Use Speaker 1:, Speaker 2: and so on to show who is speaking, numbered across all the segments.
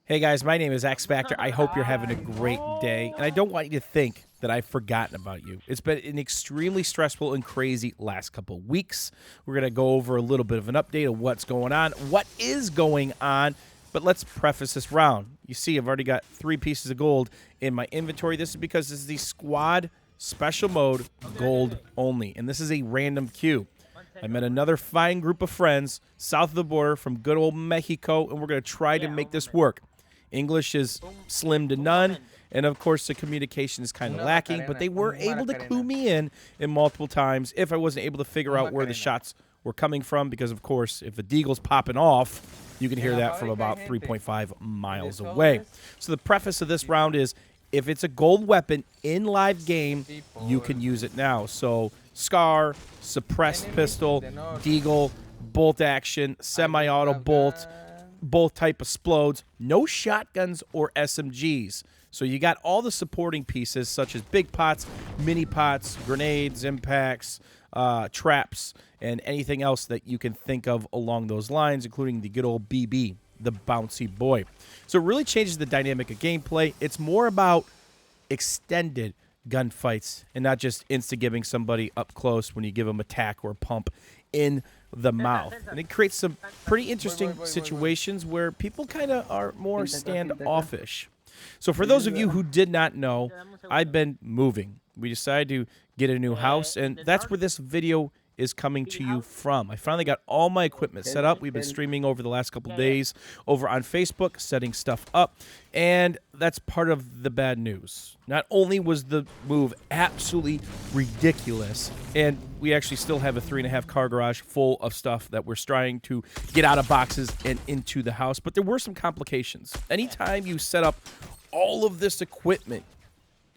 Speaker 1: Hey guys, my name is X Factor. I hope you're having a great day, and I don't want you to think that I've forgotten about you. It's been an extremely stressful and crazy last couple of weeks. We're going to go over a little bit of an update of what's going on, what is going on, but let's preface this round. You see, I've already got 3 pieces of gold in my inventory. This is because this is the squad special mode gold only, and this is a random queue. I met another fine group of friends south of the border from good old Mexico, and we're going to try to make this work. English is slim to none, and of course the communication is kind of lacking, but they were able to clue me in multiple times if I wasn't able to figure out where the shots were coming from, because of course if a deagle's popping off, you can hear that from about 3.5 miles away. So the preface of this round is, if it's a gold weapon in live game, you can use it now. So Scar, suppressed pistol, deagle, bolt action, semi-auto bolt, both type explodes, no shotguns or SMGs. So you got all the supporting pieces such as big pots, mini pots, grenades, impacts, traps, and anything else that you can think of along those lines, including the good old BB, the bouncy boy. So it really changes the dynamic of gameplay. It's more about extended gunfights and not just insta-giving somebody up close when you give them a tack or a pump in the mouth. And it creates some pretty interesting situations where people kind of are more standoffish. So for those of you who did not know, I've been moving. We decided to get a new house, and that's where this video is coming to you from. I finally got all my equipment set up. We've been streaming over the last couple of days over on Facebook, setting stuff up, and that's part of the bad news. Not only was the move absolutely ridiculous, and we actually still have a 3.5 car garage full of stuff that we're trying to get out of boxes and into the house, but there were some complications. Anytime you set up all of this equipment,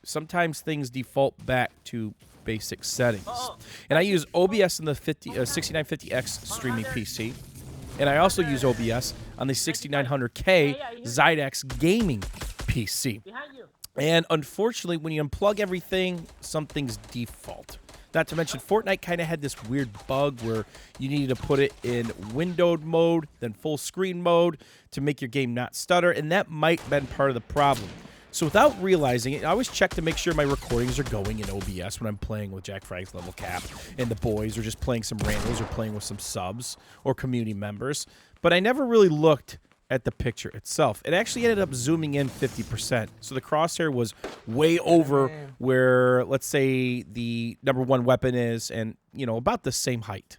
Speaker 1: sometimes things default back to basic settings. And I use OBS on the 6950X streaming PC, and I also use OBS on the 6900K Zydex gaming PC. And unfortunately, when you unplug everything, some things default. Not to mention, Fortnite kind of had this weird bug where you needed to put it in windowed mode, then full screen mode to make your game not stutter, and that might have been part of the problem. So without realizing it, I always check to make sure my recordings are going in OBS when I'm playing with Jack Fragg's Level Cap and the boys, or just playing some randos or playing with some subs or community members. But I never really looked at the picture itself. It actually ended up zooming in 50%. So the crosshair was way over where, let's say, the #1 weapon is, and, you know, about the same height.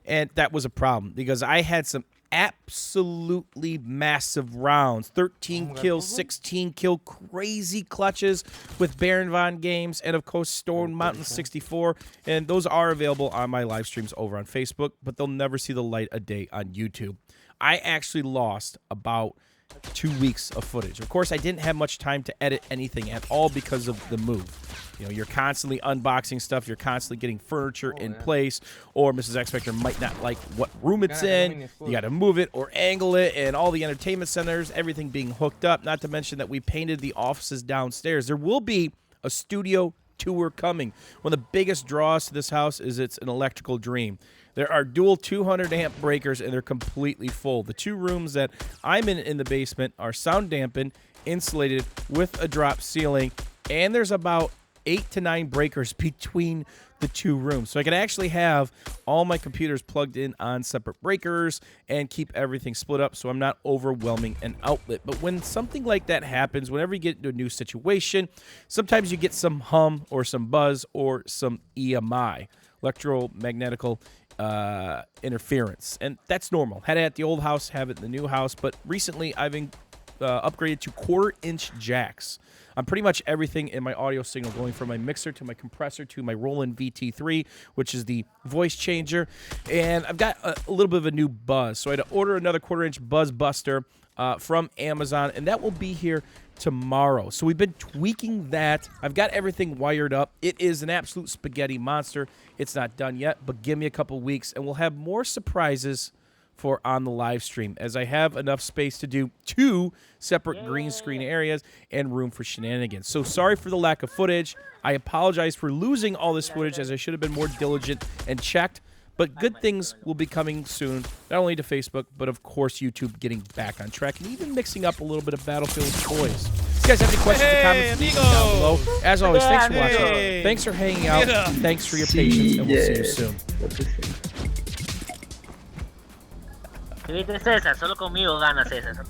Speaker 1: And that was a problem because I had some absolutely massive rounds. 13 kill, 16 kill, crazy clutches with Baron Von games, and of course Stone Mountain 64. And those are available on my live streams over on Facebook, but they'll never see the light of day on YouTube. I actually lost about 2 weeks of footage. Of course, I didn't have much time to edit anything at all because of the move. You know, you're constantly unboxing stuff, you're constantly getting furniture in place, or Mrs. X Factor might not like what room it's in. You got to move it or angle it, and all the entertainment centers, everything being hooked up. Not to mention that we painted the offices downstairs. There will be a studio tour coming. One of the biggest draws to this house is it's an electrical dream. There are dual 200 amp breakers, and they're completely full. The 2 rooms that I'm in the basement are sound dampened, insulated with a drop ceiling, and there's about 8 to 9 breakers between the 2 rooms. So I can actually have all my computers plugged in on separate breakers and keep everything split up so I'm not overwhelming an outlet. But when something like that happens, whenever you get into a new situation, sometimes you get some hum or some buzz or some EMI, electromagnetical interference. And that's normal. Had it at the old house, have it in the new house. But recently I've upgraded to 1/4-inch jacks. I'm pretty much everything in my audio signal, going from my mixer to my compressor to my Roland VT3, which is the voice changer. And I've got a little bit of a new buzz. So I had to order another 1/4-inch buzz buster from Amazon, and that will be here tomorrow. So we've been tweaking that. I've got everything wired up. It is an absolute spaghetti monster. It's not done yet, but give me a couple weeks, and we'll have more surprises for on the live stream, as I have enough space to do 2 separate green screen areas and room for shenanigans. So sorry for the lack of footage. I apologize for losing all this footage, as I should have been more diligent and checked. But good things will be coming soon, not only to Facebook, but of course YouTube getting back on track and even mixing up a little bit of Battlefield toys. If you guys have any questions or comments, leave them down below. As always, thanks for watching. Thanks for hanging out. Thanks for your patience, and we'll see you soon.
Speaker 2: Sí, César, solo conmigo gana César.